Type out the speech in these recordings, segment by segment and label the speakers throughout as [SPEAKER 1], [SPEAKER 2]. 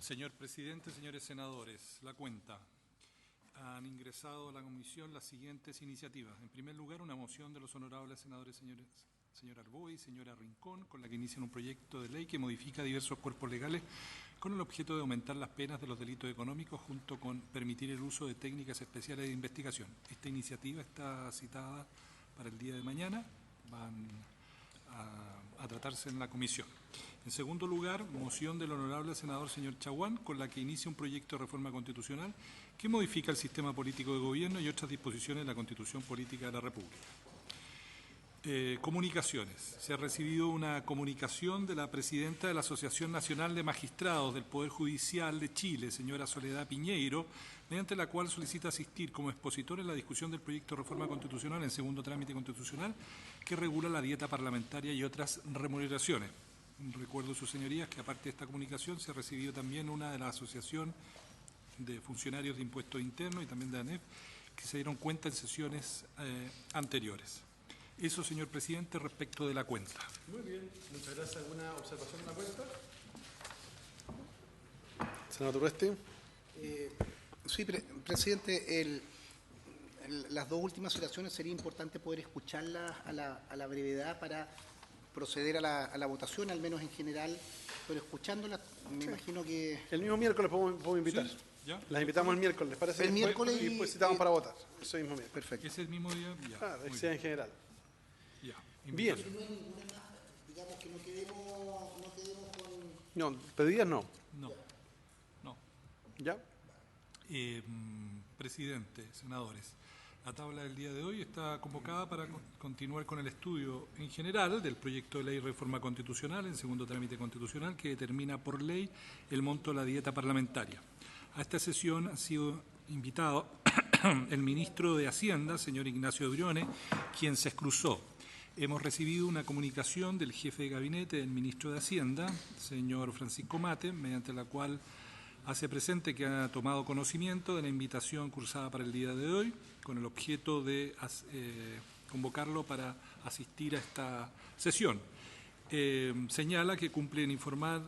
[SPEAKER 1] Señor presidente, señores senadores, la cuenta. Han ingresado a la comisión las siguientes iniciativas. En primer lugar, una moción de los honorables senadores señor Arboe y señora Rincón, con la que inician un proyecto de ley que modifica diversos cuerpos legales con el objeto de aumentar las penas de los delitos económicos junto con permitir el uso de técnicas especiales de investigación. Esta iniciativa está citada para el día de mañana. Van a tratarse en la comisión. En segundo lugar, moción del honorable senador señor Chaguán, con la que inicia un proyecto de reforma constitucional que modifica el sistema político de gobierno y otras disposiciones de la Constitución Política de la República. Comunicaciones. Se ha recibido una comunicación de la presidenta de la Asociación Nacional de Magistrados del Poder Judicial de Chile, señora Soledad Piñeiro, mediante la cual solicita asistir como expositor en la discusión del proyecto de reforma constitucional en segundo trámite constitucional que regula la dieta parlamentaria y otras remuneraciones. Recuerdo, sus señorías, que aparte de esta comunicación se ha recibido también una de la Asociación de Funcionarios de Impuestos Internos y también de ANEF, que se dieron cuenta en sesiones anteriores. Eso, señor presidente, respecto de la cuenta.
[SPEAKER 2] Muy bien, muchas gracias. ¿Alguna observación de la cuenta? Senador Urresti.
[SPEAKER 3] Sí, presidente, las dos últimas oraciones sería importante poder escucharlas a la brevedad para proceder a la votación, al menos en general, pero escuchándolas me imagino que...
[SPEAKER 2] El mismo miércoles podemos invitar.
[SPEAKER 1] ¿Sí? ¿Ya?
[SPEAKER 2] Las invitamos el miércoles, ¿les parece?
[SPEAKER 3] El miércoles
[SPEAKER 2] y pues citamos para votar. Ese mismo miércoles.
[SPEAKER 3] Perfecto.
[SPEAKER 1] ¿Es el mismo día? Ya.
[SPEAKER 2] Claro, que sea en general.
[SPEAKER 1] Ya.
[SPEAKER 2] Bien.
[SPEAKER 3] No hay ninguna más, digamos que no quedemos con...
[SPEAKER 2] No, pedidas no.
[SPEAKER 1] No. No.
[SPEAKER 2] ¿Ya?
[SPEAKER 1] Presidente, senadores, la tabla del día de hoy está convocada para continuar con el estudio en general del proyecto de ley de reforma constitucional en segundo trámite constitucional que determina por ley el monto de la dieta parlamentaria. A esta sesión ha sido invitado el ministro de Hacienda, señor Ignacio Brione, quien se excusó. Hemos recibido una comunicación del jefe de gabinete del ministro de Hacienda, señor Francisco Mate, mediante la cual hace presente que ha tomado conocimiento de la invitación cursada para el día de hoy, con el objeto de convocarlo para asistir a esta sesión. Señala que cumple en informar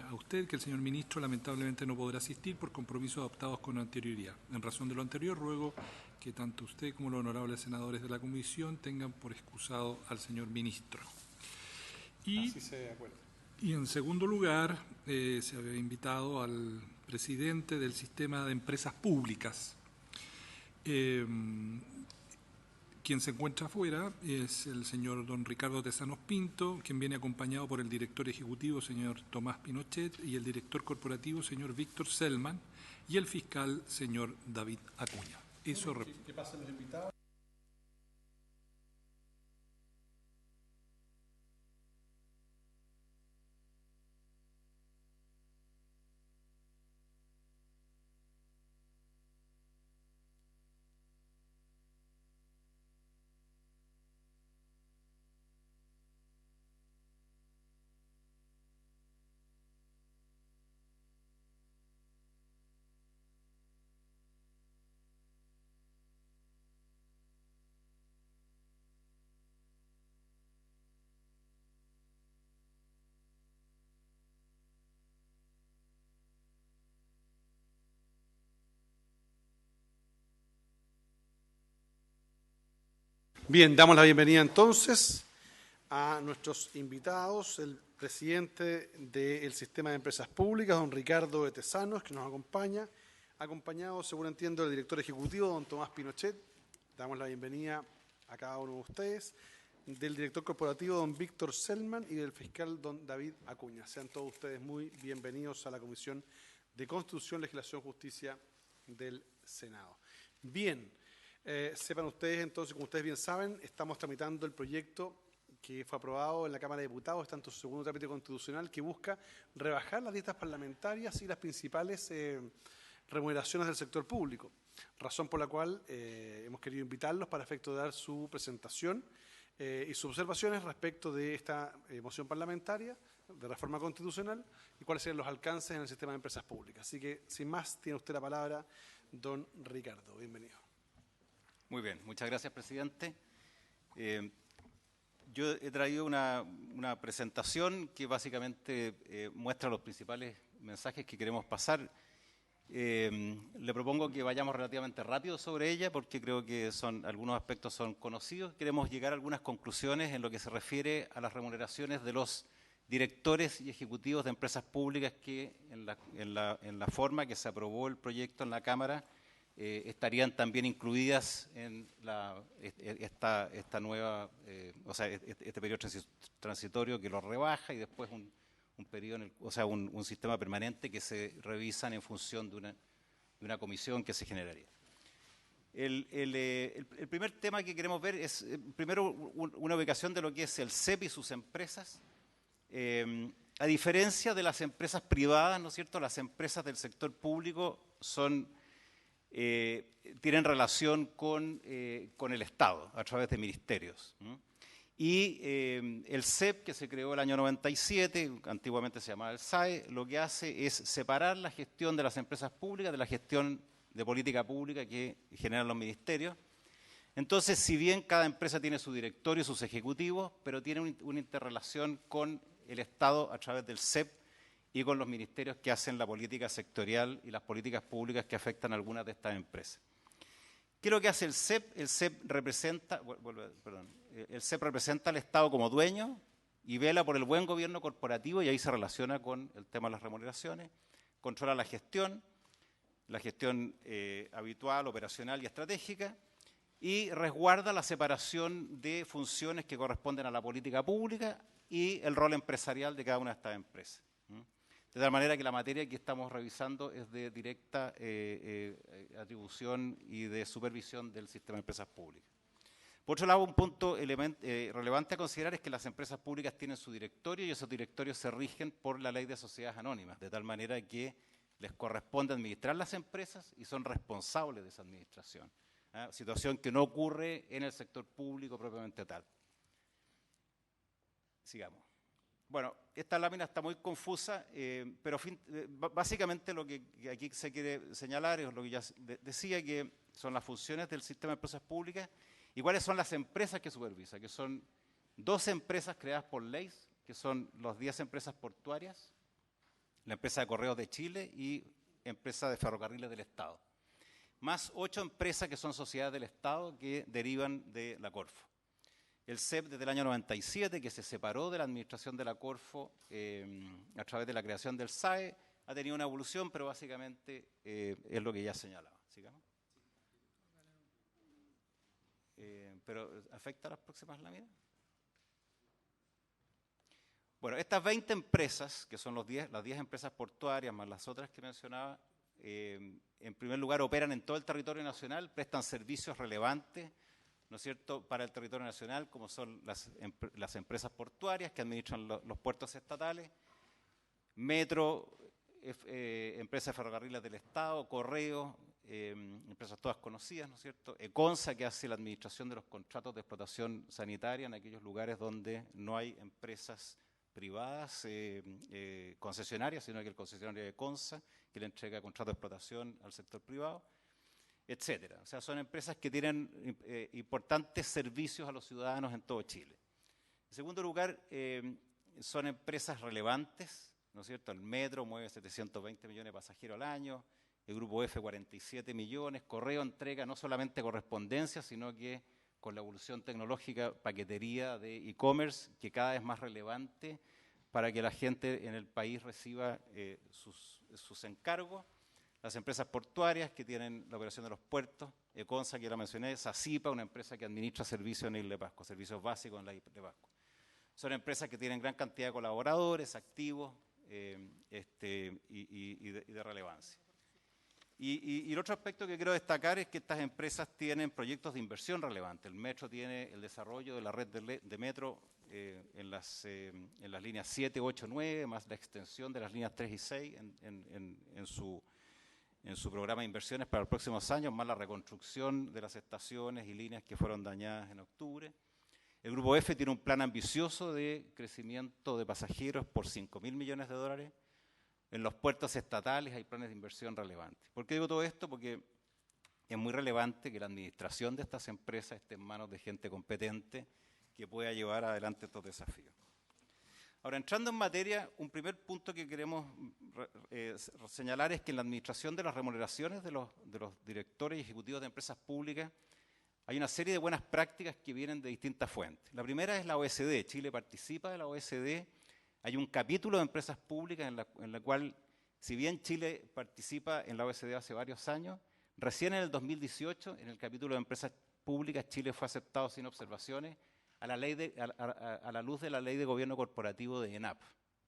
[SPEAKER 1] a usted que el señor ministro lamentablemente no podrá asistir por compromisos adoptados con anterioridad. En razón de lo anterior, ruego que tanto usted como los honorables senadores de la comisión tengan por excusado al señor ministro.
[SPEAKER 2] Así se acuerda.
[SPEAKER 1] Y en segundo lugar, se había invitado al presidente del sistema de empresas públicas. Quien se encuentra afuera es el señor don Ricardo Tesanos Pinto, quien viene acompañado por el director ejecutivo, señor Tomás Pinochet, y el director corporativo, señor Víctor Selman, y el fiscal, señor David Acuña. Eso
[SPEAKER 2] ¿Qué pasan los invitados? Bien, damos la bienvenida entonces a nuestros invitados, el presidente del Sistema de Empresas Públicas, don Ricardo de Tesanos, que nos acompaña, acompañado, según entiendo, del director ejecutivo, don Tomás Pinochet. Damos la bienvenida a cada uno de ustedes, del director corporativo, don Víctor Selman, y del fiscal, don David Acuña. Sean todos ustedes muy bienvenidos a la Comisión de Constitución, Legislación, Justicia del Senado. Bien. Sepan ustedes, entonces, como ustedes bien saben, estamos tramitando el proyecto que fue aprobado en la Cámara de Diputados, está en su segundo trámite constitucional, que busca rebajar las dietas parlamentarias y las principales remuneraciones del sector público, razón por la cual hemos querido invitarlos para efecto de dar su presentación y sus observaciones respecto de esta moción parlamentaria de reforma constitucional y cuáles serían los alcances en el sistema de empresas públicas. Así que, sin más, tiene usted la palabra, don Ricardo. Bienvenido.
[SPEAKER 4] Muy bien, muchas gracias, presidente. Yo he traído una presentación que básicamente muestra los principales mensajes que queremos pasar. Le propongo que vayamos relativamente rápido sobre ella porque creo que algunos aspectos son conocidos. Queremos llegar a algunas conclusiones en lo que se refiere a las remuneraciones de los directores y ejecutivos de empresas públicas que en la forma que se aprobó el proyecto en la Cámara estarían también incluidas en esta nueva, este periodo transitorio que lo rebaja y después un periodo, un sistema permanente que se revisan en función de una comisión que se generaría. El primer tema que queremos ver es, primero, una ubicación de lo que es el CEP y sus empresas. A diferencia de las empresas privadas, ¿no es cierto?, las empresas del sector público tienen relación con el Estado a través de ministerios. Y el CEP, que se creó el año 97, antiguamente se llamaba el SAE, lo que hace es separar la gestión de las empresas públicas de la gestión de política pública que generan los ministerios. Entonces, si bien cada empresa tiene su directorio y sus ejecutivos, pero tiene una interrelación con el Estado a través del CEP y con los ministerios que hacen la política sectorial y las políticas públicas que afectan a algunas de estas empresas. ¿Qué es lo que hace el CEP? El CEP representa al Estado como dueño y vela por el buen gobierno corporativo, y ahí se relaciona con el tema de las remuneraciones, controla la gestión habitual, operacional y estratégica, y resguarda la separación de funciones que corresponden a la política pública y el rol empresarial de cada una de estas empresas. De tal manera que la materia que estamos revisando es de directa atribución y de supervisión del sistema de empresas públicas. Por otro lado, un punto relevante a considerar es que las empresas públicas tienen su directorio y esos directorios se rigen por la ley de sociedades anónimas, de tal manera que les corresponde administrar las empresas y son responsables de esa administración. Situación que no ocurre en el sector público propiamente tal. Sigamos. Bueno, esta lámina está muy confusa, pero básicamente lo que aquí se quiere señalar es lo que ya decía, que son las funciones del sistema de empresas públicas y cuáles son las empresas que supervisa, que son 12 empresas creadas por ley, que son las 10 empresas portuarias, la empresa de Correos de Chile y empresa de ferrocarriles del Estado, más 8 empresas que son sociedades del Estado que derivan de la Corfo. El CEP desde el año 97, que se separó de la administración de la Corfo a través de la creación del SAE, ha tenido una evolución, pero básicamente es lo que ya señalaba. ¿Sigamos? ¿Pero afecta a las próximas láminas? Bueno, estas 20 empresas, que son las 10 empresas portuarias más las otras que mencionaba, en primer lugar operan en todo el territorio nacional, prestan servicios relevantes, ¿no es cierto?, para el territorio nacional, como son las empresas portuarias que administran los puertos estatales, Metro, empresas de ferrocarriles del Estado, Correo, empresas todas conocidas, ¿no es cierto?, Econsa, que hace la administración de los contratos de explotación sanitaria en aquellos lugares donde no hay empresas privadas concesionarias, sino que el concesionario de Econsa, que le entrega contratos de explotación al sector privado, etcétera. O sea, son empresas que tienen importantes servicios a los ciudadanos en todo Chile. En segundo lugar, son empresas relevantes, ¿no es cierto? El Metro mueve 720 millones de pasajeros al año, el Grupo F 47 millones, Correo entrega no solamente correspondencia, sino que con la evolución tecnológica, paquetería de e-commerce, que cada vez más relevante para que la gente en el país reciba sus encargos. Las empresas portuarias que tienen la operación de los puertos, Econsa, que ya la mencioné, SACIPA, una empresa que administra servicios en la Isla de Pascua, servicios básicos en la Isla de Pascua. Son empresas que tienen gran cantidad de colaboradores, activos y de relevancia. Y el otro aspecto que quiero destacar es que estas empresas tienen proyectos de inversión relevantes. El Metro tiene el desarrollo de la red de Metro en las líneas 7, 8, 9, más la extensión de las líneas 3 y 6 en su programa de inversiones para los próximos años, más la reconstrucción de las estaciones y líneas que fueron dañadas en octubre. El Grupo F tiene un plan ambicioso de crecimiento de pasajeros por $5.000 millones. En los puertos estatales hay planes de inversión relevantes. ¿Por qué digo todo esto? Porque es muy relevante que la administración de estas empresas esté en manos de gente competente que pueda llevar adelante estos desafíos. Ahora, entrando en materia, un primer punto que queremos señalar es que en la administración de las remuneraciones de los directores y ejecutivos de empresas públicas hay una serie de buenas prácticas que vienen de distintas fuentes. La primera es la OECD. Chile participa de la OECD. Hay un capítulo de empresas públicas en la cual, si bien Chile participa en la OECD hace varios años, recién en el 2018, en el capítulo de empresas públicas, Chile fue aceptado sin observaciones a la luz de la ley de gobierno corporativo de ENAP,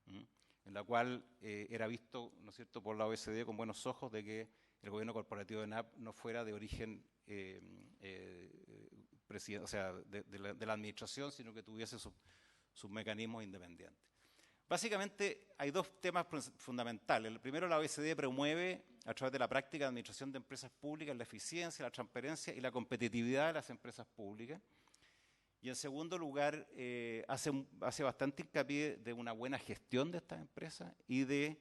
[SPEAKER 4] en la cual era visto, ¿no es cierto?, por la OECD con buenos ojos de que el gobierno corporativo de ENAP no fuera de origen o sea, de la administración, sino que tuviese sus mecanismos independientes. Básicamente hay dos temas fundamentales. El primero, la OECD promueve a través de la práctica de administración de empresas públicas la eficiencia, la transparencia y la competitividad de las empresas públicas. Y en segundo lugar, hace bastante hincapié de una buena gestión de estas empresas y de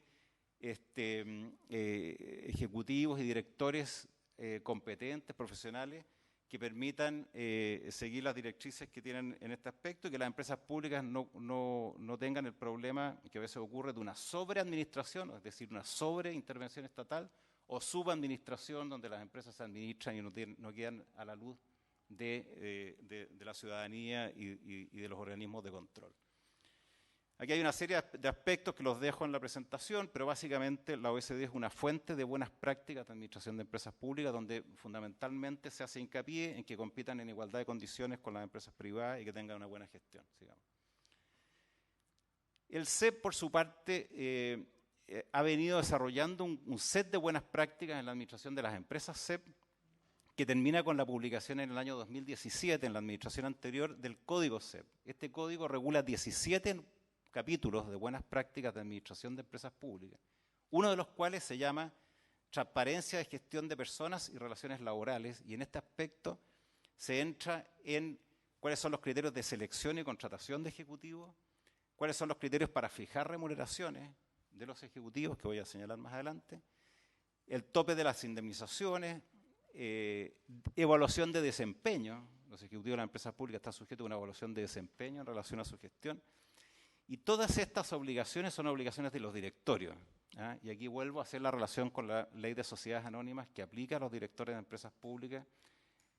[SPEAKER 4] ejecutivos y directores competentes, profesionales, que permitan seguir las directrices que tienen en este aspecto y que las empresas públicas no tengan el problema que a veces ocurre de una sobreadministración, es decir, una sobreintervención estatal, o subadministración donde las empresas se administran y no quedan a la luz de la ciudadanía y de los organismos de control. Aquí hay una serie de aspectos que los dejo en la presentación, pero básicamente la OECD es una fuente de buenas prácticas de administración de empresas públicas donde fundamentalmente se hace hincapié en que compitan en igualdad de condiciones con las empresas privadas y que tengan una buena gestión, digamos. El CEP, por su parte, ha venido desarrollando un set de buenas prácticas en la administración de las empresas CEP que termina con la publicación en el año 2017, en la administración anterior, del Código CEP. Este código regula 17 capítulos de buenas prácticas de administración de empresas públicas, uno de los cuales se llama Transparencia de Gestión de Personas y Relaciones Laborales, y en este aspecto se entra en cuáles son los criterios de selección y contratación de ejecutivos, cuáles son los criterios para fijar remuneraciones de los ejecutivos, que voy a señalar más adelante, el tope de las indemnizaciones, evaluación de desempeño. Los ejecutivos de las empresas públicas están sujetos a una evaluación de desempeño en relación a su gestión. Y todas estas obligaciones son obligaciones de los directorios. Y aquí vuelvo a hacer la relación con la Ley de Sociedades Anónimas que aplica a los directores de empresas públicas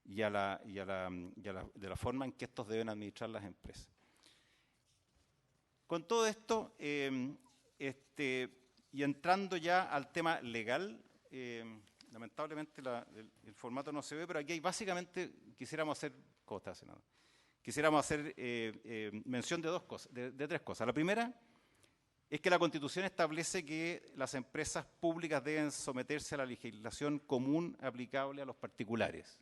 [SPEAKER 4] y de la forma en que estos deben administrar las empresas. Con todo esto, y entrando ya al tema legal, lamentablemente el formato no se ve, pero aquí básicamente quisiéramos hacer mención de dos cosas, de tres cosas. La primera es que la Constitución establece que las empresas públicas deben someterse a la legislación común aplicable a los particulares.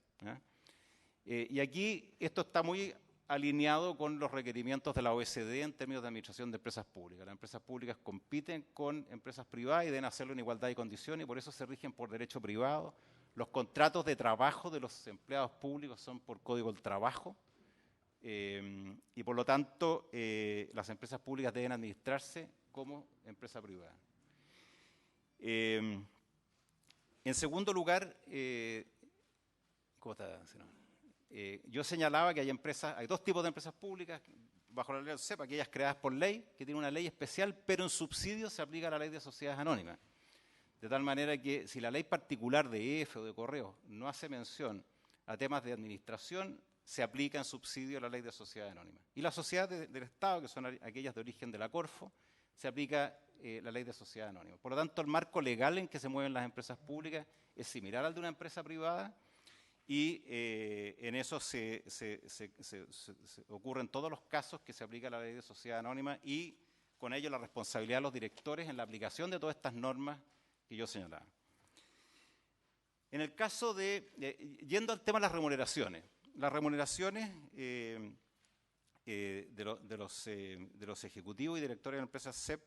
[SPEAKER 4] Y aquí esto está muy alineado con los requerimientos de la OECD en términos de administración de empresas públicas. Las empresas públicas compiten con empresas privadas y deben hacerlo en igualdad de condiciones y por eso se rigen por derecho privado. Los contratos de trabajo de los empleados públicos son por Código del Trabajo y por lo tanto las empresas públicas deben administrarse como empresa privada. En segundo lugar, ¿cómo está? Yo señalaba que hay dos tipos de empresas públicas bajo la ley del CEP, aquellas creadas por ley, que tienen una ley especial, pero en subsidio se aplica la ley de sociedades anónimas. De tal manera que si la ley particular de EFE o de Correos no hace mención a temas de administración, se aplica en subsidio la ley de sociedades anónimas. Y las sociedades del Estado, que son aquellas de origen de la Corfo, se aplica la ley de sociedades anónimas. Por lo tanto, el marco legal en que se mueven las empresas públicas es similar al de una empresa privada, y en eso se ocurren todos los casos que se aplica la ley de sociedad anónima y con ello la responsabilidad de los directores en la aplicación de todas estas normas que yo señalaba. En el caso yendo al tema de las remuneraciones de los ejecutivos y directores de empresas CEP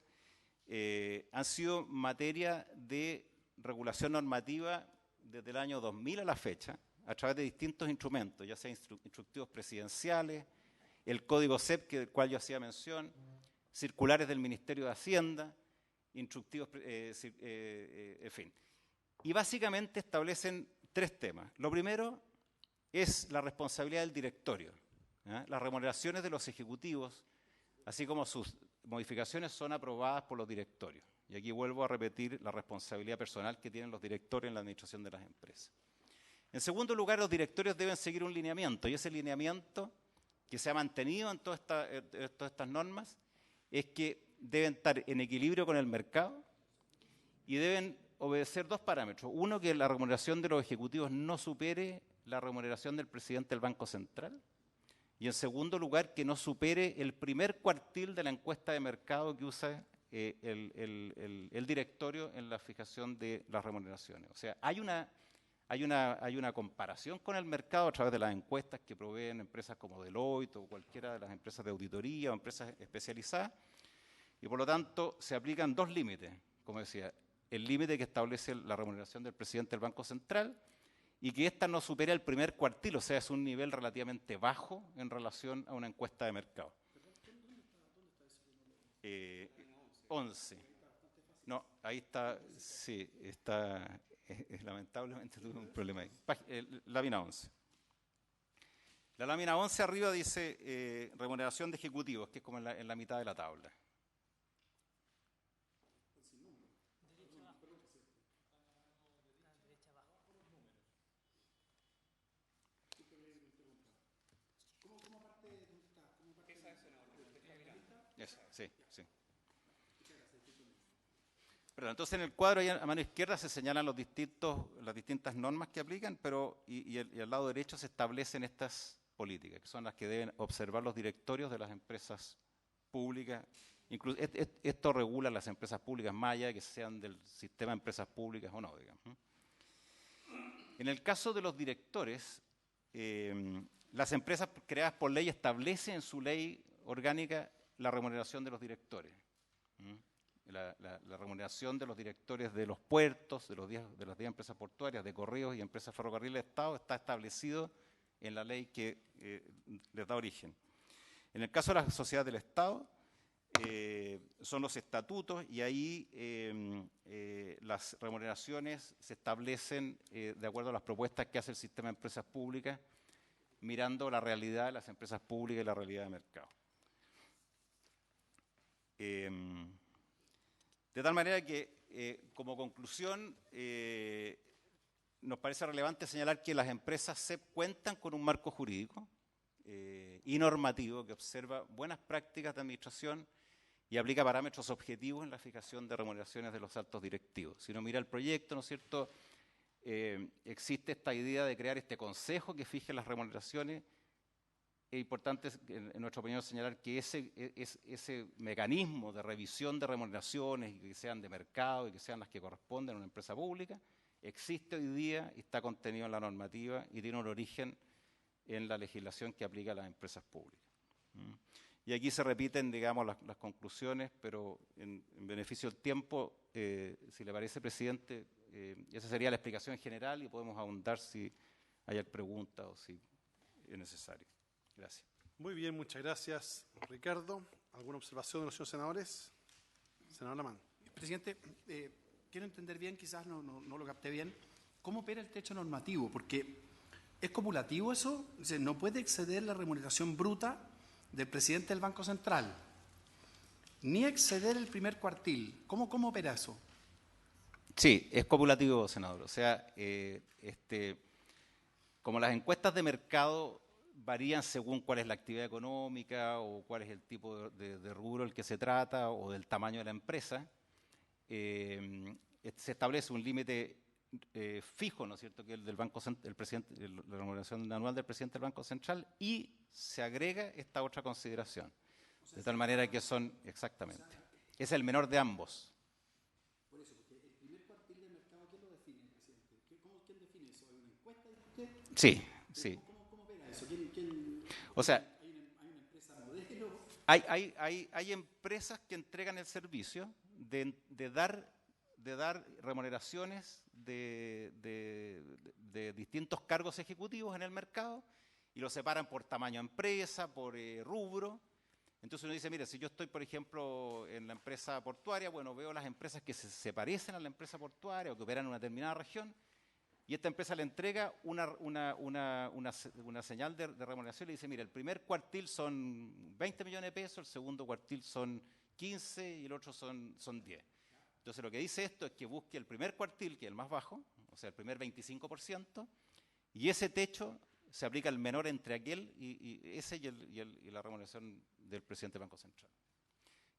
[SPEAKER 4] han sido materia de regulación normativa desde el año 2000 a la fecha, a través de distintos instrumentos, ya sea instructivos presidenciales, el Código CEP, del cual yo hacía mención, circulares del Ministerio de Hacienda, instructivos, en fin. Y básicamente establecen tres temas. Lo primero es la responsabilidad del directorio. Las remuneraciones de los ejecutivos, así como sus modificaciones son aprobadas por los directorios. Y aquí vuelvo a repetir la responsabilidad personal que tienen los directorios en la administración de las empresas. En segundo lugar, los directorios deben seguir un lineamiento, y ese lineamiento que se ha mantenido en todas estas normas es que deben estar en equilibrio con el mercado y deben obedecer dos parámetros. Uno, que la remuneración de los ejecutivos no supere la remuneración del presidente del Banco Central. Y en segundo lugar, que no supere el primer cuartil de la encuesta de mercado que usa el directorio en la fijación de las remuneraciones. O sea, hay una comparación con el mercado a través de las encuestas que proveen empresas como Deloitte o cualquiera de las empresas de auditoría o empresas especializadas, y por lo tanto se aplican dos límites, como decía, el límite que establece la remuneración del presidente del Banco Central y que ésta no supera el primer cuartil, o sea, es un nivel relativamente bajo en relación a una encuesta de mercado. 11. No, ahí está, sí, está, lamentablemente tuve un problema ahí. Lámina 11. La lámina 11 arriba dice remuneración de ejecutivos, que es como en la mitad de la tabla. Eso, sí, sí. Pero entonces en el cuadro ahí a mano izquierda se señalan las distintas normas que aplican, pero y al lado derecho se establecen estas políticas, que son las que deben observar los directorios de las empresas públicas. Incluso esto regula las empresas públicas más allá de que sean del sistema de empresas públicas o no, digamos. En el caso de los directores, las empresas creadas por ley establecen en su ley orgánica la remuneración de los directores. La remuneración de los directores de los puertos, de las 10 empresas portuarias, de correos y empresas ferrocarriles de Estado está establecido en la ley que les da origen. En el caso de las sociedades del Estado, son los estatutos y ahí las remuneraciones se establecen de acuerdo a las propuestas que hace el sistema de empresas públicas, mirando la realidad de las empresas públicas y la realidad de mercado. De tal manera que, como conclusión, nos parece relevante señalar que las empresas SEP cuentan con un marco jurídico y normativo que observa buenas prácticas de administración y aplica parámetros objetivos en la fijación de remuneraciones de los altos directivos. Si uno mira el proyecto, ¿no es cierto?, existe esta idea de crear este consejo que fije las remuneraciones. Es importante, en nuestra opinión, señalar que ese mecanismo de revisión de remuneraciones, y que sean de mercado y que sean las que corresponden a una empresa pública, existe hoy día y está contenido en la normativa y tiene un origen en la legislación que aplica a las empresas públicas. Y aquí se repiten, digamos, las conclusiones, pero en beneficio del tiempo, si le parece, presidente, esa sería la explicación general y podemos ahondar si hay preguntas o si es necesario. Gracias.
[SPEAKER 2] Muy bien, muchas gracias, Ricardo. ¿Alguna observación de los señores senadores? Senador Lamán.
[SPEAKER 5] Presidente, quiero entender bien, quizás no lo capté bien, ¿cómo opera el techo normativo? Porque ¿es cumulativo eso? Es decir, no puede exceder la remuneración bruta del presidente del Banco Central, ni exceder el primer cuartil. ¿Cómo opera eso?
[SPEAKER 4] Sí, es cumulativo, senador. O sea, como las encuestas de mercado varían según cuál es la actividad económica o cuál es el tipo de rubro el que se trata o del tamaño de la empresa, se establece un límite fijo, ¿no es cierto?, que es el del Banco la remuneración anual del presidente del Banco Central, y se agrega esta otra consideración, de tal manera que son, exactamente, es el menor de ambos.
[SPEAKER 5] Por eso, porque el primer cuartil del mercado, ¿quién lo define, presidente? ¿Quién define eso? ¿Hay una encuesta de usted?
[SPEAKER 4] Sí, sí.
[SPEAKER 5] ¿Cómo opera eso?
[SPEAKER 4] O sea,
[SPEAKER 5] ¿Hay una empresa modelo?
[SPEAKER 4] hay empresas que entregan el servicio de dar remuneraciones de distintos cargos ejecutivos en el mercado y lo separan por tamaño de empresa, por rubro. Entonces uno dice, mire, si yo estoy, por ejemplo, en la empresa portuaria, bueno, veo las empresas que se parecen a la empresa portuaria o que operan en una determinada región, y esta empresa le entrega una señal de remuneración y le dice, mire, el primer cuartil son 20 millones de pesos, el segundo cuartil son 15 y el otro son 10. Entonces lo que dice esto es que busque el primer cuartil, que es el más bajo, o sea, el primer 25%, y ese techo se aplica al menor entre aquel y la remuneración del presidente del Banco Central.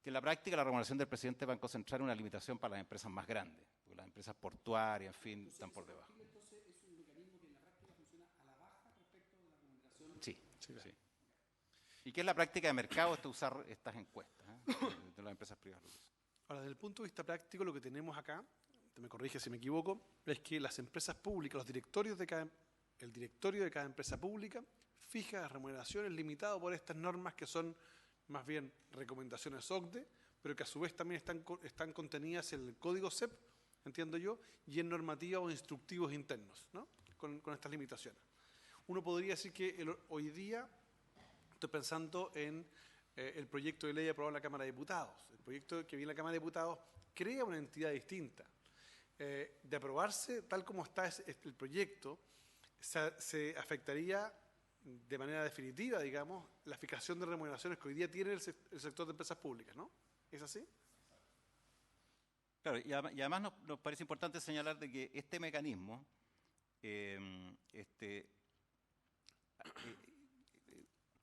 [SPEAKER 4] Que en la práctica la remuneración del presidente del Banco Central es una limitación para las empresas más grandes, porque las empresas portuarias, en fin, están por debajo.
[SPEAKER 5] Entonces es un mecanismo que en la práctica funciona a la baja respecto de la remuneración.
[SPEAKER 4] Sí. Y que en la práctica de mercado es usar estas encuestas de las empresas privadas.
[SPEAKER 2] Ahora, desde el punto de vista práctico, lo que tenemos acá, te me corrige si me equivoco, es que las empresas públicas, el directorio de cada empresa pública fija las remuneraciones limitado por estas normas que son más bien recomendaciones OCDE, pero que a su vez también están contenidas en el código CEP, entiendo yo, y en normativas o instructivos internos, ¿no? Con estas limitaciones. Uno podría decir que hoy día, estoy pensando en el proyecto de ley aprobado en la Cámara de Diputados. El proyecto que viene en la Cámara de Diputados crea una entidad distinta. De aprobarse tal como está el proyecto, se afectaría de manera definitiva, digamos, la fijación de remuneraciones que hoy día tiene el sector de empresas públicas, ¿no? ¿Es así?
[SPEAKER 4] Claro, y además nos parece importante señalar de que este mecanismo,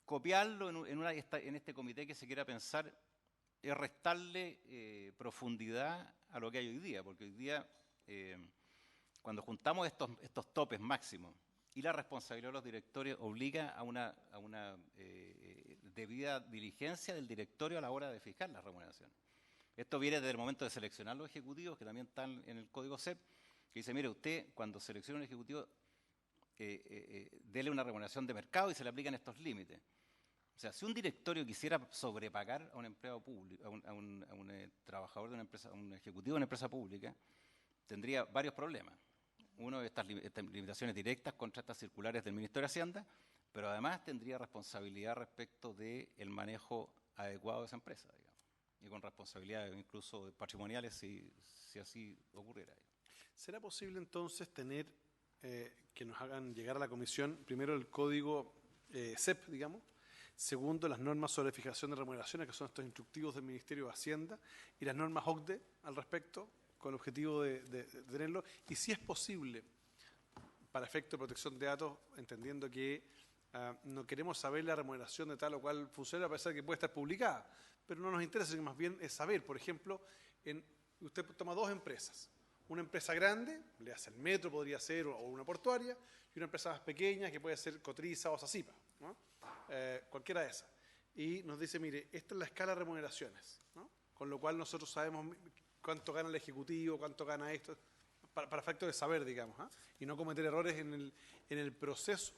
[SPEAKER 4] copiarlo en este comité que se quiera pensar es restarle profundidad a lo que hay hoy día, porque hoy día cuando juntamos estos topes máximos y la responsabilidad de los directorios obliga a una debida diligencia del directorio a la hora de fijar las remuneraciones. Esto viene desde el momento de seleccionar los ejecutivos, que también están en el código CEP, que dice, mire, usted cuando selecciona un ejecutivo, dele una remuneración de mercado y se le aplican estos límites. O sea, si un directorio quisiera sobrepagar a un empleado público, a un trabajador de una empresa, a un ejecutivo de una empresa pública, tendría varios problemas. Uno de estas limitaciones directas contra estas circulares del Ministerio de Hacienda, pero además tendría responsabilidad respecto del manejo adecuado de esa empresa, digamos, y con responsabilidades incluso patrimoniales si así ocurriera.
[SPEAKER 2] ¿Será posible entonces tener que nos hagan llegar a la comisión, primero el código CEP, digamos, segundo las normas sobre fijación de remuneraciones, que son estos instructivos del Ministerio de Hacienda, y las normas OCDE al respecto, con el objetivo de tenerlo, y si es posible, para efecto de protección de datos, entendiendo que no queremos saber la remuneración de tal o cual funcionario, a pesar de que puede estar publicada, pero no nos interesa, sino más bien es saber, por ejemplo, usted toma dos empresas, una empresa grande, le hace el metro, podría ser, o una portuaria, y una empresa más pequeña, que puede ser Cotriza o Sacipa, ¿no? Cualquiera de esas. Y nos dice, mire, esta es la escala de remuneraciones, ¿no? Con lo cual nosotros sabemos cuánto gana el ejecutivo, cuánto gana esto, para efecto de saber, digamos, y no cometer errores en el proceso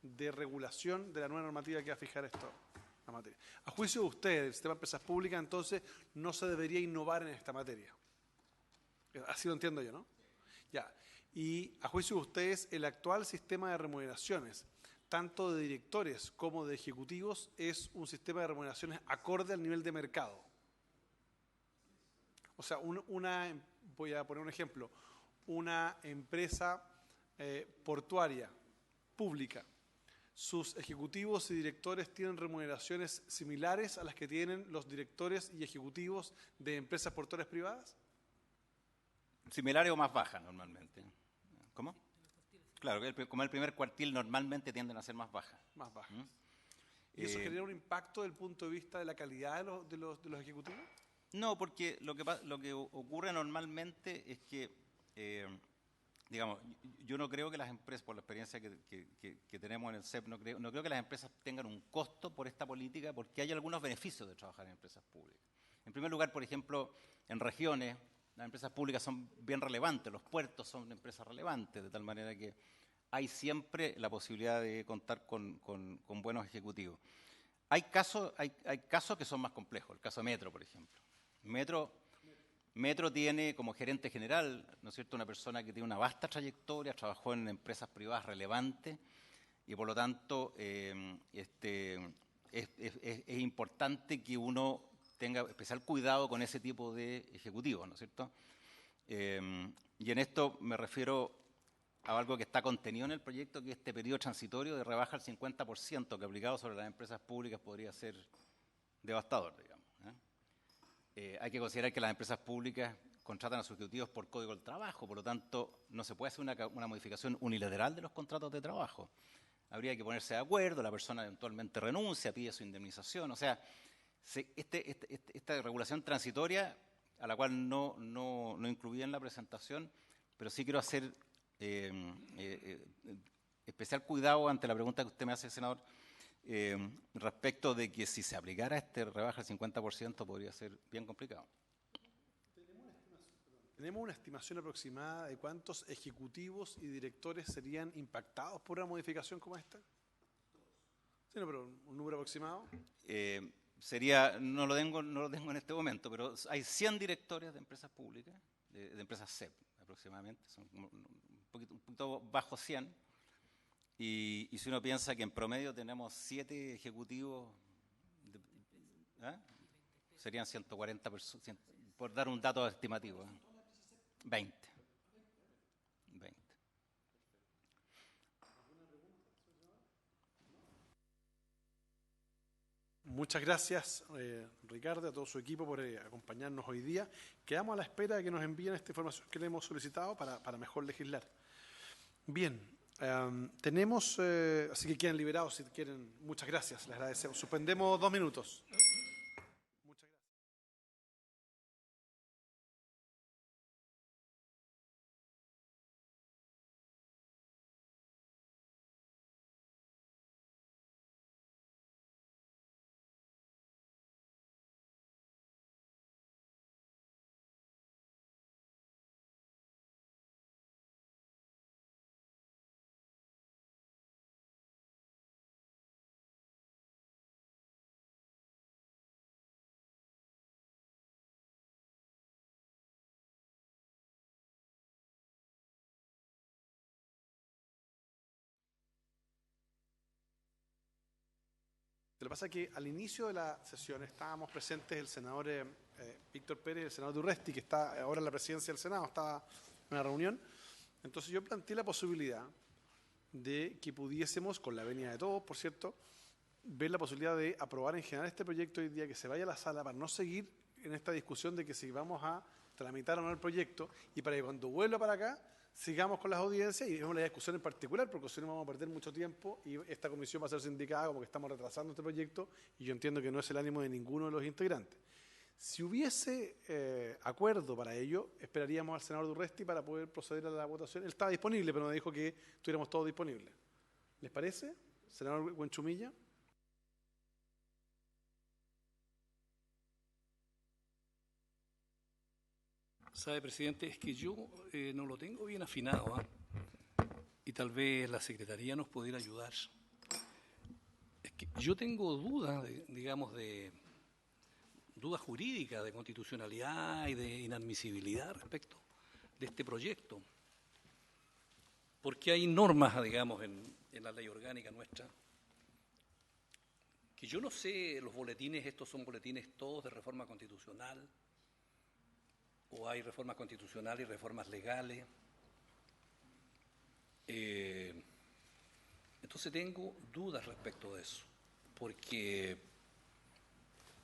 [SPEAKER 2] de regulación de la nueva normativa que va a fijar esto, la materia. A juicio de ustedes, el sistema de empresas públicas, entonces, no se debería innovar en esta materia. Así lo entiendo yo, ¿no? Ya. Y a juicio de ustedes, el actual sistema de remuneraciones, tanto de directores como de ejecutivos, es un sistema de remuneraciones acorde al nivel de mercado. O sea, voy a poner un ejemplo, una empresa portuaria pública, sus ejecutivos y directores tienen remuneraciones similares a las que tienen los directores y ejecutivos de empresas portuarias privadas.
[SPEAKER 4] Similares o más bajas normalmente. ¿Cómo? Claro, como el primer cuartil normalmente tienden a ser más bajas.
[SPEAKER 2] Más bajas. ¿Y eso genera un impacto desde el punto de vista de la calidad de los ejecutivos?
[SPEAKER 4] No, porque lo que ocurre normalmente es que, digamos, yo no creo que las empresas, por la experiencia que tenemos en el CEP, no creo que las empresas tengan un costo por esta política, porque hay algunos beneficios de trabajar en empresas públicas. En primer lugar, por ejemplo, en regiones, las empresas públicas son bien relevantes, los puertos son empresas relevantes, de tal manera que hay siempre la posibilidad de contar con buenos ejecutivos. Hay casos que son más complejos, el caso de Metro, por ejemplo. Metro tiene como gerente general, ¿no es cierto?, una persona que tiene una vasta trayectoria, trabajó en empresas privadas relevantes y por lo tanto es importante que uno tenga especial cuidado con ese tipo de ejecutivos, ¿no es cierto? Y en esto me refiero a algo que está contenido en el proyecto, que este periodo transitorio de rebaja al 50% que aplicado sobre las empresas públicas podría ser devastador, digamos. hay que considerar que las empresas públicas contratan a sus ejecutivos por Código del Trabajo, por lo tanto, no se puede hacer una modificación unilateral de los contratos de trabajo. Habría que ponerse de acuerdo, la persona eventualmente renuncia, pide su indemnización, o sea, esta regulación transitoria, a la cual no incluía en la presentación, pero sí quiero hacer especial cuidado ante la pregunta que usted me hace, senador, respecto de que si se aplicara este rebaja al 50% podría ser bien complicado.
[SPEAKER 2] ¿Tenemos una estimación aproximada de cuántos ejecutivos y directores serían impactados por una modificación como esta? Sí, no, pero un número aproximado.
[SPEAKER 4] No lo tengo en este momento, pero hay 100 directores de empresas públicas, de empresas CEP aproximadamente, son un poquito bajo 100, y si uno piensa que en promedio tenemos 7 ejecutivos, serían 140 personas, por dar un dato estimativo. 20.
[SPEAKER 2] Muchas gracias, Ricardo, a todo su equipo por acompañarnos hoy día. Quedamos a la espera de que nos envíen esta información que le hemos solicitado para mejor legislar. Bien, tenemos, así que quedan liberados si quieren. Muchas gracias, les agradecemos. Suspendemos 2 minutos. Lo que pasa es que al inicio de la sesión estábamos presentes el senador Víctor Pérez y el senador Durresti, que está ahora en la presidencia del Senado, estaba en una reunión. Entonces yo planteé la posibilidad de que pudiésemos, con la venia de todos, por cierto, ver la posibilidad de aprobar en general este proyecto hoy día, que se vaya a la sala para no seguir en esta discusión de que si vamos a tramitar o no el proyecto, y para que cuando vuelva para acá sigamos con las audiencias y vemos la discusión en particular, porque si no vamos a perder mucho tiempo y esta comisión va a ser sindicada como que estamos retrasando este proyecto, y yo entiendo que no es el ánimo de ninguno de los integrantes. Si hubiese acuerdo para ello, esperaríamos al senador Durresti para poder proceder a la votación. Él estaba disponible, pero nos dijo que estuviéramos todos disponibles. ¿Les parece, senador Buenchumilla?
[SPEAKER 1] Sabe, presidente, es que yo no lo tengo bien afinado, y tal vez la Secretaría nos pudiera ayudar. Es que yo tengo dudas, dudas jurídicas de constitucionalidad y de inadmisibilidad respecto de este proyecto, porque hay normas, digamos, en la ley orgánica nuestra, que yo no sé, los boletines, estos son boletines todos de reforma constitucional, o hay reformas constitucionales y reformas legales. Entonces tengo dudas respecto de eso, porque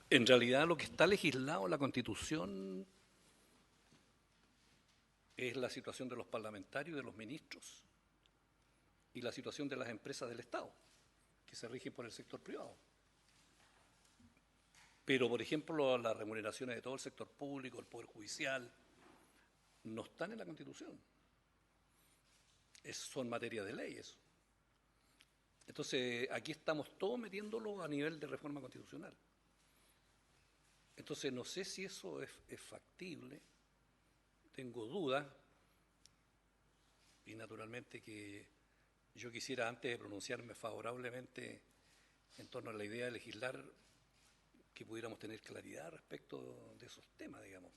[SPEAKER 1] en realidad lo que está legislado en la Constitución es la situación de los parlamentarios y de los ministros y la situación de las empresas del Estado, que se rigen por el sector privado. Pero, por ejemplo, las remuneraciones de todo el sector público, el Poder Judicial, no están en la Constitución. Son materia de ley eso. Entonces, aquí estamos todos metiéndolo a nivel de reforma constitucional. Entonces, no sé si eso es factible. Tengo dudas. Y naturalmente que yo quisiera, antes de pronunciarme favorablemente en torno a la idea de legislar, que pudiéramos tener claridad respecto de esos temas, digamos,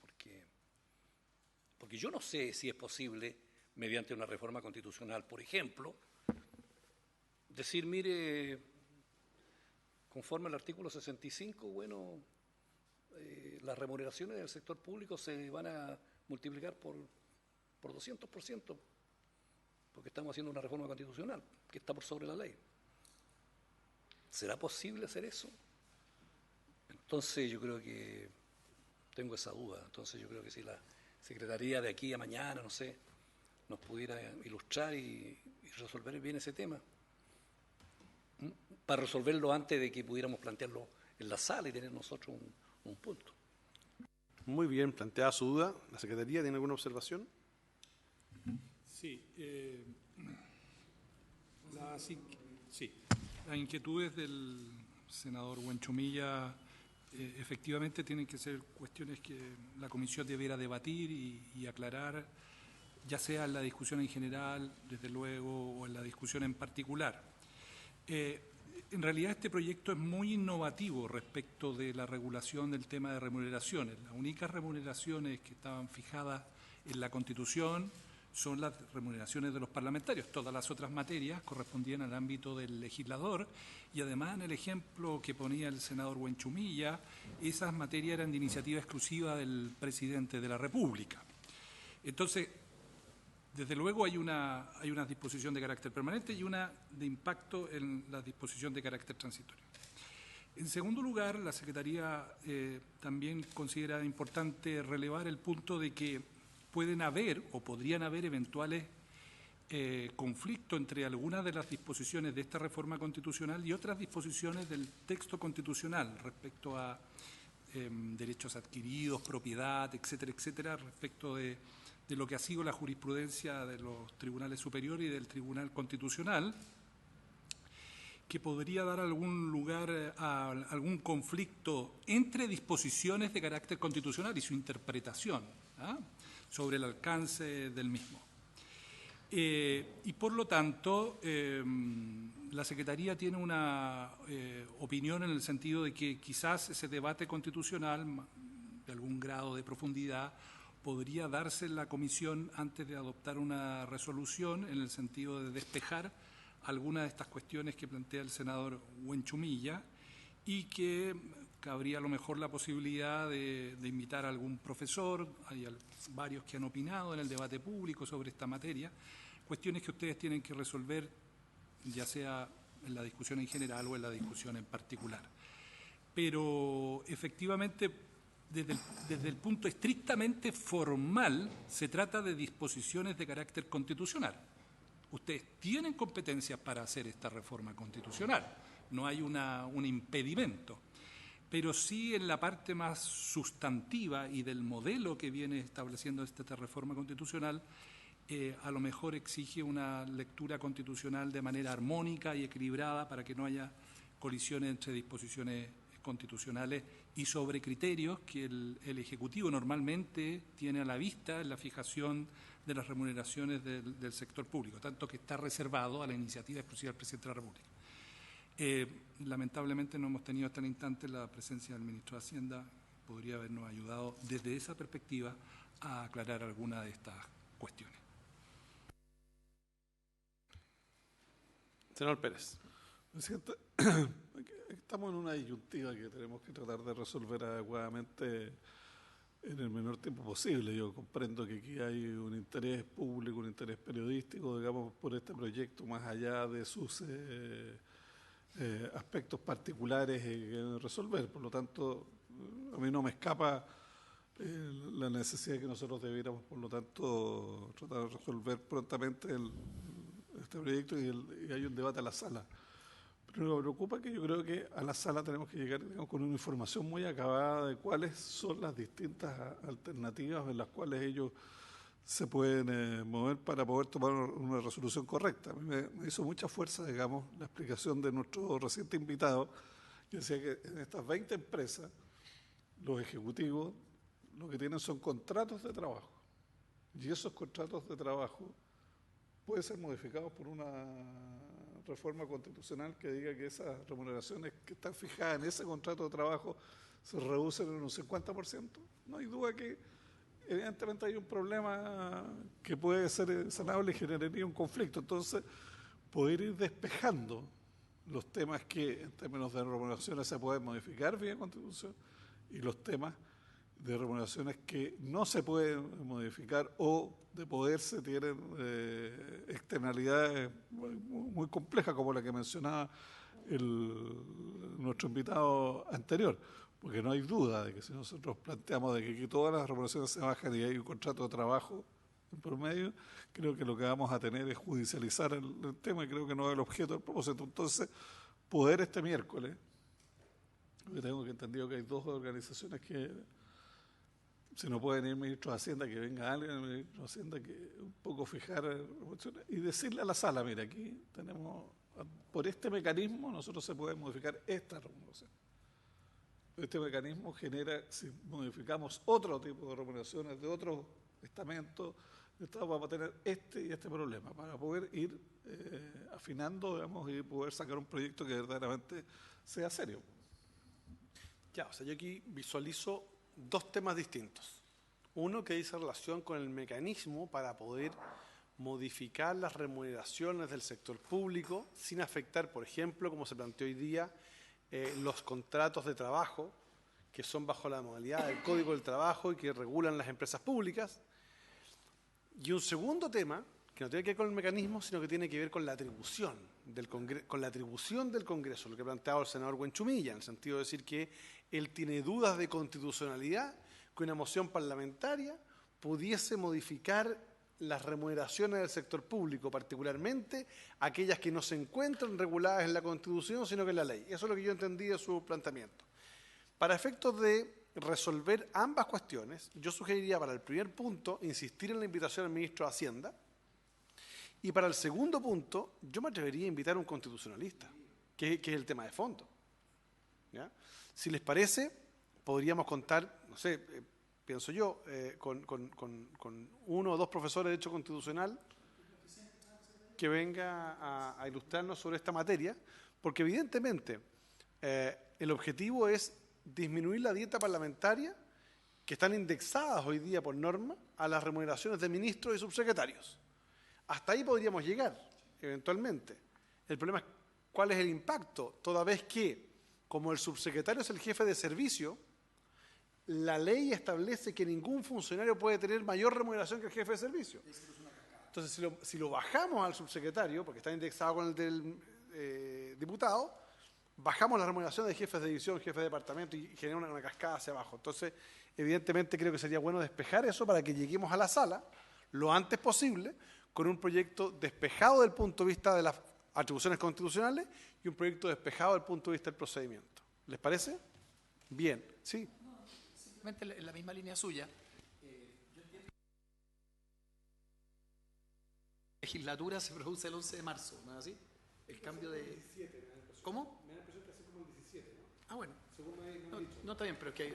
[SPEAKER 1] porque yo no sé si es posible, mediante una reforma constitucional, por ejemplo, decir, mire, conforme al artículo 65, bueno, las remuneraciones del sector público se van a multiplicar por 200%, porque estamos haciendo una reforma constitucional que está por sobre la ley. ¿Será posible hacer eso? Entonces yo creo que
[SPEAKER 6] tengo esa duda. Entonces yo creo que si la Secretaría de aquí a mañana, no sé, nos pudiera ilustrar y resolver bien ese tema, para resolverlo antes de que pudiéramos plantearlo en la sala y tener nosotros un punto.
[SPEAKER 2] Muy bien, planteada su duda. ¿La Secretaría tiene alguna observación?
[SPEAKER 1] Sí, las inquietudes del senador Buenchumilla efectivamente tienen que ser cuestiones que la Comisión debiera debatir y aclarar, ya sea en la discusión en general, desde luego, o en la discusión en particular. En realidad este proyecto es muy innovativo respecto de la regulación del tema de remuneraciones. Las únicas remuneraciones que estaban fijadas en la Constitución son las remuneraciones de los parlamentarios. Todas las otras materias correspondían al ámbito del legislador y además en el ejemplo que ponía el senador Buenchumilla, esas materias eran de iniciativa exclusiva del presidente de la República. Entonces, desde luego hay una disposición de carácter permanente y una de impacto en la disposición de carácter transitorio. En segundo lugar, la Secretaría también considera importante relevar el punto de que pueden haber o podrían haber eventuales conflictos entre algunas de las disposiciones de esta reforma constitucional y otras disposiciones del texto constitucional respecto a derechos adquiridos, propiedad, etcétera, etcétera, respecto de lo que ha sido la jurisprudencia de los tribunales superiores y del Tribunal Constitucional, que podría dar algún lugar a algún conflicto entre disposiciones de carácter constitucional y su interpretación sobre el alcance del mismo. Y por lo tanto, la Secretaría tiene una opinión en el sentido de que quizás ese debate constitucional de algún grado de profundidad podría darse en la comisión antes de adoptar una resolución en el sentido de despejar algunas de estas cuestiones que plantea el senador Buenchumilla y que cabría a lo mejor la posibilidad de invitar a algún profesor, hay varios que han opinado en el debate público sobre esta materia, cuestiones que ustedes tienen que resolver ya sea en la discusión en general o en la discusión en particular. Pero efectivamente, desde el punto estrictamente formal, se trata de disposiciones de carácter constitucional. Ustedes tienen competencias para hacer esta reforma constitucional, no hay un impedimento, pero sí en la parte más sustantiva y del modelo que viene estableciendo esta reforma constitucional, a lo mejor exige una lectura constitucional de manera armónica y equilibrada para que no haya colisiones entre disposiciones constitucionales y sobre criterios que el Ejecutivo normalmente tiene a la vista en la fijación de las remuneraciones del sector público, tanto que está reservado a la iniciativa exclusiva del Presidente de la República. Lamentablemente no hemos tenido hasta el instante la presencia del Ministro de Hacienda, podría habernos ayudado desde esa perspectiva a aclarar alguna de estas cuestiones.
[SPEAKER 2] Senador Pérez.
[SPEAKER 7] Presidente, estamos en una disyuntiva que tenemos que tratar de resolver adecuadamente en el menor tiempo posible. Yo comprendo que aquí hay un interés público, un interés periodístico, digamos, por este proyecto, más allá de sus aspectos particulares que resolver. Por lo tanto, a mí no me escapa la necesidad de que nosotros debiéramos, por lo tanto, tratar de resolver prontamente este proyecto y hay un debate a la sala. Pero me preocupa que yo creo que a la sala tenemos que llegar, digamos, con una información muy acabada de cuáles son las distintas alternativas en las cuales ellos se pueden mover para poder tomar una resolución correcta. A mí me hizo mucha fuerza, digamos, la explicación de nuestro reciente invitado, que decía que en estas 20 empresas, los ejecutivos lo que tienen son contratos de trabajo. Y esos contratos de trabajo pueden ser modificados por una reforma constitucional que diga que esas remuneraciones que están fijadas en ese contrato de trabajo se reducen en un 50%. No hay duda que evidentemente hay un problema que puede ser sanable y generaría un conflicto. Entonces, poder ir despejando los temas que en términos de remuneraciones se pueden modificar vía Constitución y los temas de remuneraciones que no se pueden modificar o de poderse tienen externalidades muy complejas como la que mencionaba nuestro invitado anterior. porque no hay duda de que si nosotros planteamos de que aquí todas las remuneraciones se bajan y hay un contrato de trabajo en promedio, creo que lo que vamos a tener es judicializar el tema y creo que no es el objeto del propósito. Entonces, poder este miércoles, porque tengo que entendido que hay dos organizaciones que, si no pueden ir ministros de Hacienda, que venga alguien, el ministro de Hacienda, que un poco fijar y decirle a la sala, mira, aquí tenemos, por este mecanismo nosotros se puede modificar esta remuneración. Este mecanismo genera, si modificamos otro tipo de remuneraciones de otros estamentos, vamos a tener este y este problema para poder ir afinando, digamos, y poder sacar un proyecto que verdaderamente sea serio.
[SPEAKER 2] Ya, o sea, yo aquí visualizo dos temas distintos. Uno que dice relación con el mecanismo para poder modificar las remuneraciones del sector público sin afectar, por ejemplo, como se planteó hoy día, los contratos de trabajo que son bajo la modalidad del Código del Trabajo y que regulan las empresas públicas. Y un segundo tema, que no tiene que ver con el mecanismo, sino que tiene que ver con la atribución del Congreso, lo que ha planteado el senador Buenchumilla, en el sentido de decir que él tiene dudas de constitucionalidad, que una moción parlamentaria pudiese modificar las remuneraciones del sector público, particularmente aquellas que no se encuentran reguladas en la Constitución, sino que en la ley. Eso es lo que yo entendí de su planteamiento. Para efectos de resolver ambas cuestiones, yo sugeriría para el primer punto insistir en la invitación al ministro de Hacienda y para el segundo punto yo me atrevería a invitar a un constitucionalista, que es el tema de fondo. ¿Ya? Si les parece, podríamos contar, no sé, pienso yo, con uno o dos profesores de Derecho Constitucional que venga a ilustrarnos sobre esta materia, porque evidentemente el objetivo es disminuir la dieta parlamentaria que están indexadas hoy día por norma a las remuneraciones de ministros y subsecretarios. Hasta ahí podríamos llegar, eventualmente. El problema es cuál es el impacto, toda vez que, como el subsecretario es el jefe de servicio, la ley establece que ningún funcionario puede tener mayor remuneración que el jefe de servicio. Entonces, si lo bajamos al subsecretario, porque está indexado con el del diputado, bajamos la remuneración de jefes de división, jefes de departamento y genera una cascada hacia abajo. Entonces, evidentemente creo que sería bueno despejar eso para que lleguemos a la sala lo antes posible con un proyecto despejado del punto de vista de las atribuciones constitucionales y un proyecto despejado del punto de vista del procedimiento. ¿Les parece? Bien, sí.
[SPEAKER 5] Simplemente en la misma línea suya, yo entiendo que la legislatura se produce el 11 de marzo, ¿no es así? El cambio de... ¿Cómo? Me da la impresión que hace como el 17, ¿no? Ah, bueno. No, está bien, pero es que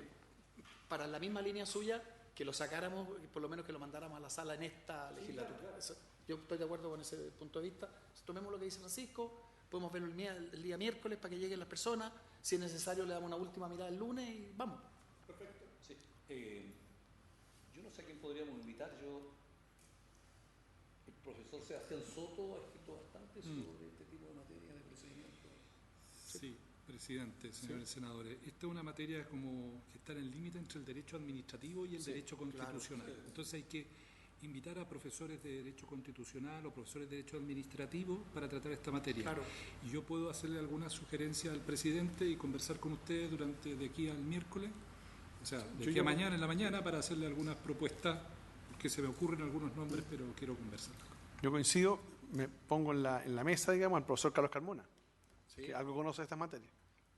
[SPEAKER 5] para la misma línea suya, que lo sacáramos, por lo menos que lo mandáramos a la sala en esta legislatura. Claro. Yo estoy de acuerdo con ese punto de vista. Tomemos lo que dice Francisco, podemos verlo el día miércoles para que lleguen las personas. Si es necesario, le damos una última mirada el lunes y vamos.
[SPEAKER 6] Perfecto. Sí. Yo no sé a quién podríamos invitar. El profesor Sebastián Soto ha escrito bastante sobre este tipo de materia de procedimiento.
[SPEAKER 1] Sí, presidente, señores senadores. Esta es una materia como que está en el límite entre el derecho administrativo y el derecho constitucional. Claro. Entonces hay que invitar a profesores de derecho constitucional o profesores de derecho administrativo para tratar esta materia. Claro. Y yo puedo hacerle alguna sugerencia al presidente y conversar con ustedes de aquí al miércoles, o sea, de aquí a mañana en la mañana, para hacerle algunas propuestas, porque se me ocurren algunos nombres, pero quiero conversar.
[SPEAKER 2] Yo coincido, me pongo en la mesa, digamos, al profesor Carlos Carmona, que algo conoce de estas materias.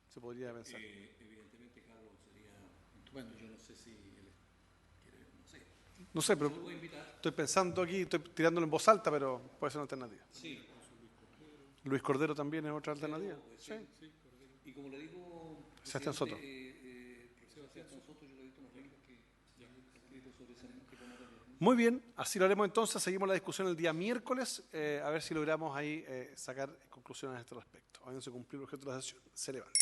[SPEAKER 2] Se podría pensar.
[SPEAKER 6] Evidentemente, Carlos sería estupendo. Yo no sé si él quiere, no sé.
[SPEAKER 2] No sé, pero estoy pensando aquí, estoy tirándolo en voz alta, pero puede ser una alternativa.
[SPEAKER 6] Sí.
[SPEAKER 2] Luis Cordero también es otra alternativa.
[SPEAKER 6] Sí. Y como le digo,
[SPEAKER 2] Sebastián Soto.
[SPEAKER 6] Sebastián Soto, yo le he visto unos libros que ha escrito sobre ese tipo de materia.
[SPEAKER 2] Muy bien, así lo haremos entonces. Seguimos la discusión el día miércoles, a ver si logramos ahí sacar conclusiones a este respecto. Habiéndose cumplido el objeto de la sesión, se levanta.